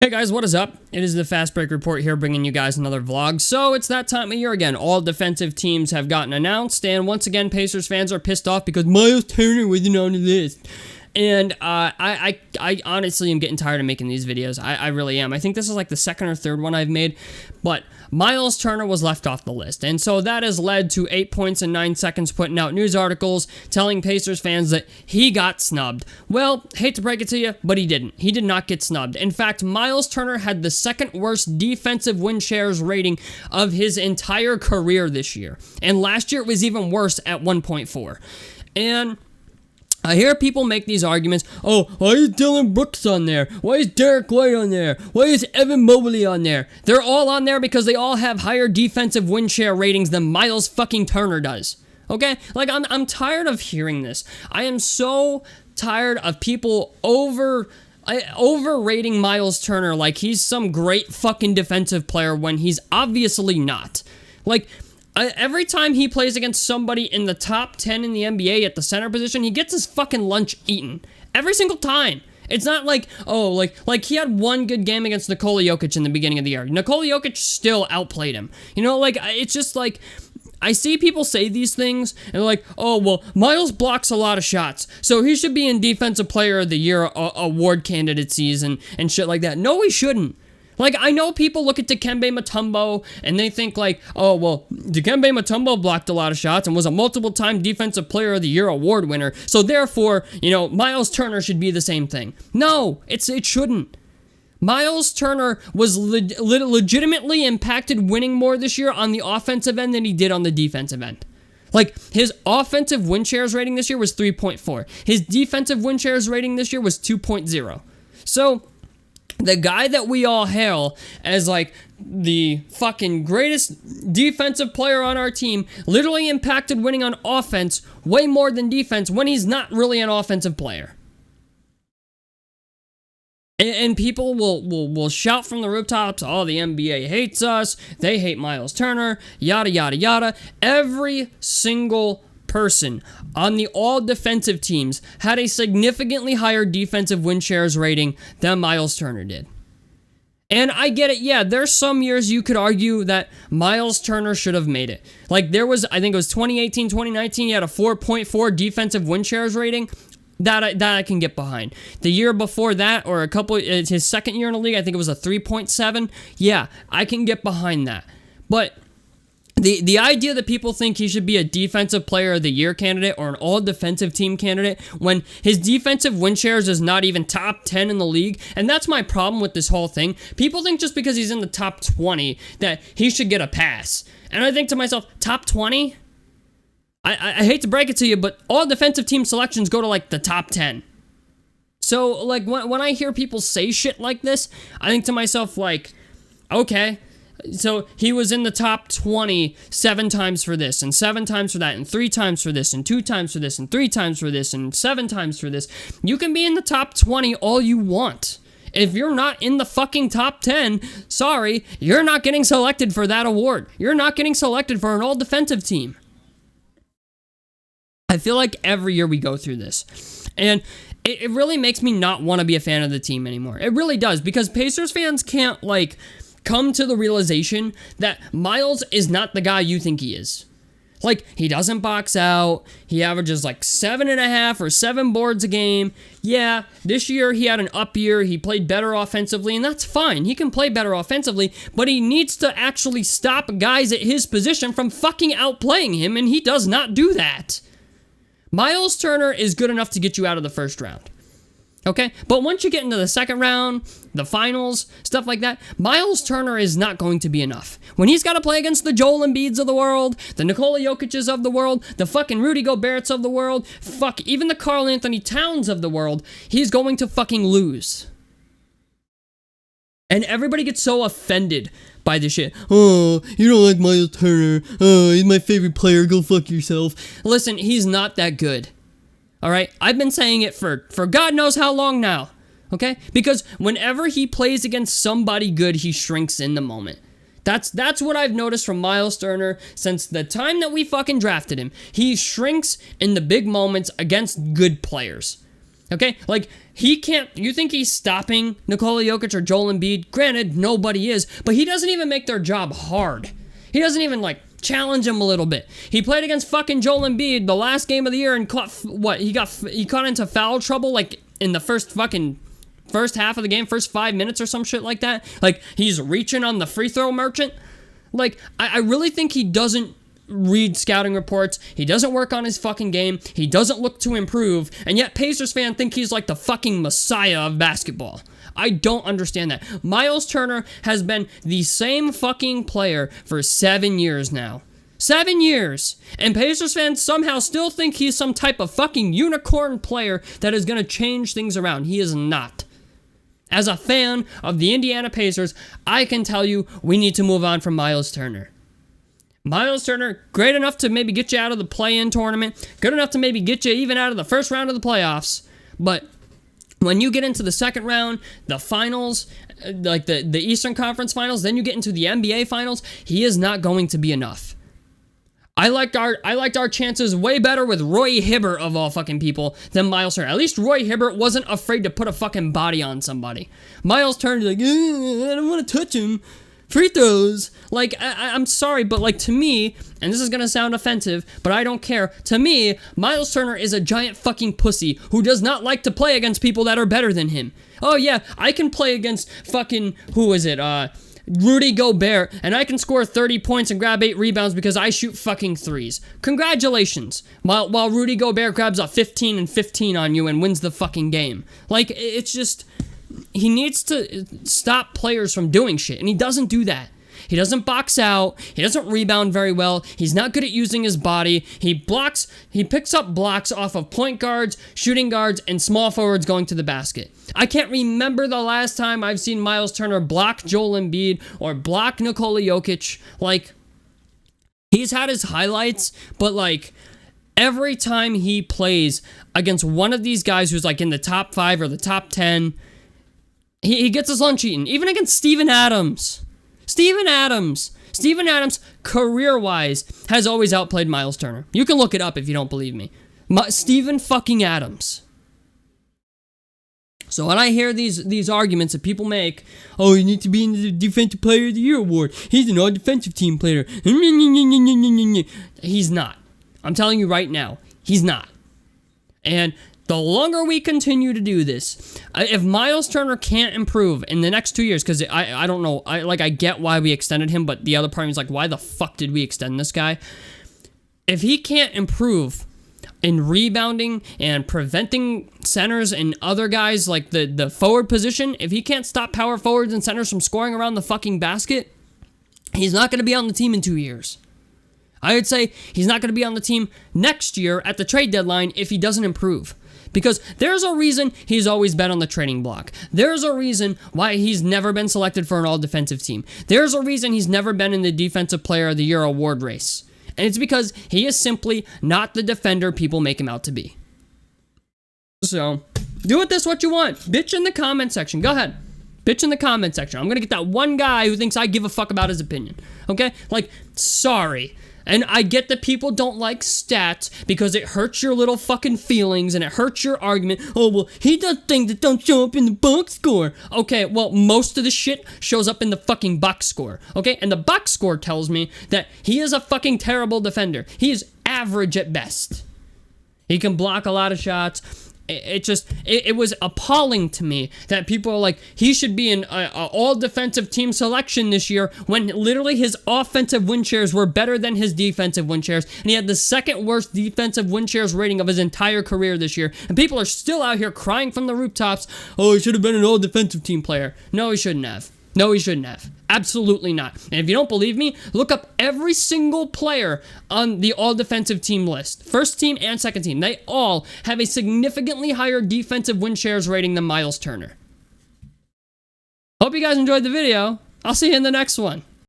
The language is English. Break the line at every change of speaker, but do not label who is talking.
Hey guys, what is up? It is the Fast Break Report here, bringing you guys another vlog. So it's that time of year again. All defensive teams have gotten announced, and once again, Pacers fans are pissed off because Myles Turner wasn't on the list. And I honestly am getting tired of making these videos. I really am. I think this is like the second or third one I've made, but Myles Turner was left off the list. And so that has led to 8 points in 9 seconds putting out news articles telling Pacers fans that he got snubbed. Well, hate to break it to you, but he didn't. He did not get snubbed. In fact, Myles Turner had the second worst defensive win shares rating of his entire career this year. And last year it was even worse at 1.4. And I hear people make these arguments, oh, why is Dylan Brooks on there? Why is Derek White on there? Why is Evan Mobley on there? They're all on there because they all have higher defensive win share ratings than Myles fucking Turner does. Okay? Like, I'm tired of hearing this. I am so tired of people overrating Myles Turner like he's some great fucking defensive player when he's obviously not. Like, every time he plays against somebody in the top 10 in the NBA at the center position, he gets his fucking lunch eaten. Every single time. It's not like, oh, like he had one good game against Nikola Jokic in the beginning of the year. Nikola Jokic still outplayed him. You know, like, it's just like, I see people say these things, and they're like, oh, well, Myles blocks a lot of shots, so he should be in Defensive Player of the Year award candidacies and shit like that. No, he shouldn't. Like, I know people look at Dikembe Mutombo and they think like, oh, well, Dikembe Mutombo blocked a lot of shots and was a multiple-time Defensive Player of the Year award winner, so therefore, you know, Myles Turner should be the same thing. No, it shouldn't. Myles Turner was legitimately impacted winning more this year on the offensive end than he did on the defensive end. Like, his offensive win shares rating this year was 3.4. His defensive win shares rating this year was 2.0. So the guy that we all hail as, like, the fucking greatest defensive player on our team literally impacted winning on offense way more than defense when he's not really an offensive player. And people will shout from the rooftops, oh, the NBA hates us, they hate Myles Turner, yada, yada, yada. Every single person on the all defensive teams had a significantly higher defensive win shares rating than Myles Turner did. And I get it, yeah, there's some years you could argue that Myles Turner should have made it. Like, there was, I think it was 2018, 2019, he had a 4.4 defensive win shares rating. That I can get behind. The year before that, or it's his second year in the league, I think it was a 3.7. Yeah, I can get behind that. But the idea that people think he should be a Defensive Player of the Year candidate or an all-defensive team candidate when his defensive win shares is not even top 10 in the league, and that's my problem with this whole thing. People think just because he's in the top 20 that he should get a pass. And I think to myself, top 20? I hate to break it to you, but all defensive team selections go to, like, the top 10. So, like, when I hear people say shit like this, I think to myself, like, okay, so he was in the top 20 7 times for this, and 7 times for that, and 3 times for this, and 2 times for this, and 3 times for this, and 7 times for this. You can be in the top 20 all you want. If you're not in the fucking top 10, sorry, you're not getting selected for that award. You're not getting selected for an all-defensive team. I feel like every year we go through this, and it really makes me not want to be a fan of the team anymore. It really does, because Pacers fans can't, like, come to the realization that Myles is not the guy you think he is. Like, he doesn't box out, he averages like 7.5 or 7 boards a game. Yeah, this year he had an up year, he played better offensively, and that's fine. He can play better offensively, but he needs to actually stop guys at his position from fucking outplaying him, and he does not do that. Myles Turner is good enough to get you out of the first round. Okay? But once you get into the second round, the finals, stuff like that, Myles Turner is not going to be enough. When he's got to play against the Joel Embiids of the world, the Nikola Jokic's of the world, the fucking Rudy Gobert's of the world, fuck, even the Karl Anthony Towns of the world, he's going to fucking lose. And everybody gets so offended by this shit. Oh, you don't like Myles Turner. Oh, he's my favorite player. Go fuck yourself. Listen, he's not that good. Alright? I've been saying it for God knows how long now. Okay? Because whenever he plays against somebody good, he shrinks in the moment. That's what I've noticed from Myles Turner since the time that we fucking drafted him. He shrinks in the big moments against good players. Okay? Like, he can't... You think he's stopping Nikola Jokic or Joel Embiid? Granted, nobody is. But he doesn't even make their job hard. He doesn't even, like, challenge him a little bit. He played against fucking Joel Embiid the last game of the year and caught... What? He caught into foul trouble, like, in the first half of the game, first 5 minutes or some shit like that. Like, he's reaching on the free throw merchant. Like, I really think he doesn't read scouting reports. He doesn't work on his fucking game. He doesn't look to improve. And yet Pacers fans think he's like the fucking messiah of basketball. I don't understand that. Myles Turner has been the same fucking player for 7 years now. 7 years. And Pacers fans somehow still think he's some type of fucking unicorn player that is going to change things around. He is not. As a fan of the Indiana Pacers, I can tell you we need to move on from Myles Turner. Myles Turner, great enough to maybe get you out of the play-in tournament, good enough to maybe get you even out of the first round of the playoffs, but when you get into the second round, the finals, like the Eastern Conference finals, then you get into the NBA finals, he is not going to be enough. I liked our chances way better with Roy Hibbert, of all fucking people, than Myles Turner. At least Roy Hibbert wasn't afraid to put a fucking body on somebody. Myles Turner's like, I don't want to touch him. Free throws. Like, I'm sorry, but like, to me, and this is gonna sound offensive, but I don't care. To me, Myles Turner is a giant fucking pussy who does not like to play against people that are better than him. Oh yeah, I can play against fucking, who is it, Rudy Gobert, and I can score 30 points and grab 8 rebounds because I shoot fucking threes. Congratulations. While Rudy Gobert grabs a 15 and 15 on you and wins the fucking game. Like, it's just... He needs to stop players from doing shit, and he doesn't do that. He doesn't box out. He doesn't rebound very well. He's not good at using his body. He picks up blocks off of point guards, shooting guards, and small forwards going to the basket. I can't remember the last time I've seen Myles Turner block Joel Embiid or block Nikola Jokic. Like, he's had his highlights, but like, every time he plays against one of these guys who's like in the top 5 or the top 10, he gets his lunch eaten. Even against Steven Adams. Steven Adams, career-wise, has always outplayed Myles Turner. You can look it up if you don't believe me. Steven fucking Adams. So when I hear these arguments that people make, oh, you need to be in the Defensive Player of the Year award. He's an all-defensive team player. He's not. I'm telling you right now, he's not. And the longer we continue to do this, if Myles Turner can't improve in the next 2 years, because I don't know, I get why we extended him, but the other part is like, why the fuck did we extend this guy? If he can't improve in rebounding and preventing centers and other guys, like the forward position, if he can't stop power forwards and centers from scoring around the fucking basket, he's not going to be on the team in 2 years. I would say he's not going to be on the team next year at the trade deadline if he doesn't improve. Because there's a reason he's always been on the trading block. There's a reason why he's never been selected for an all-defensive team. There's a reason he's never been in the Defensive Player of the Year award race. And it's because he is simply not the defender people make him out to be. So, do with this what you want. Bitch in the comment section. Go ahead. Bitch in the comment section. I'm going to get that one guy who thinks I give a fuck about his opinion. Okay? Like, sorry. And I get that people don't like stats because it hurts your little fucking feelings and it hurts your argument. Oh, well, he does things that don't show up in the box score. Okay, well, most of the shit shows up in the fucking box score. Okay? And the box score tells me that he is a fucking terrible defender. He is average at best. He can block a lot of shots. It was appalling to me that people are like, he should be an all-defensive team selection this year when literally his offensive win shares were better than his defensive win shares, and he had the second worst defensive win shares rating of his entire career this year, and people are still out here crying from the rooftops, oh, he should have been an all-defensive team player. No, he shouldn't have. No, he shouldn't have. Absolutely not. And if you don't believe me, look up every single player on the all-defensive team list. First team and second team. They all have a significantly higher defensive win shares rating than Myles Turner. Hope you guys enjoyed the video. I'll see you in the next one.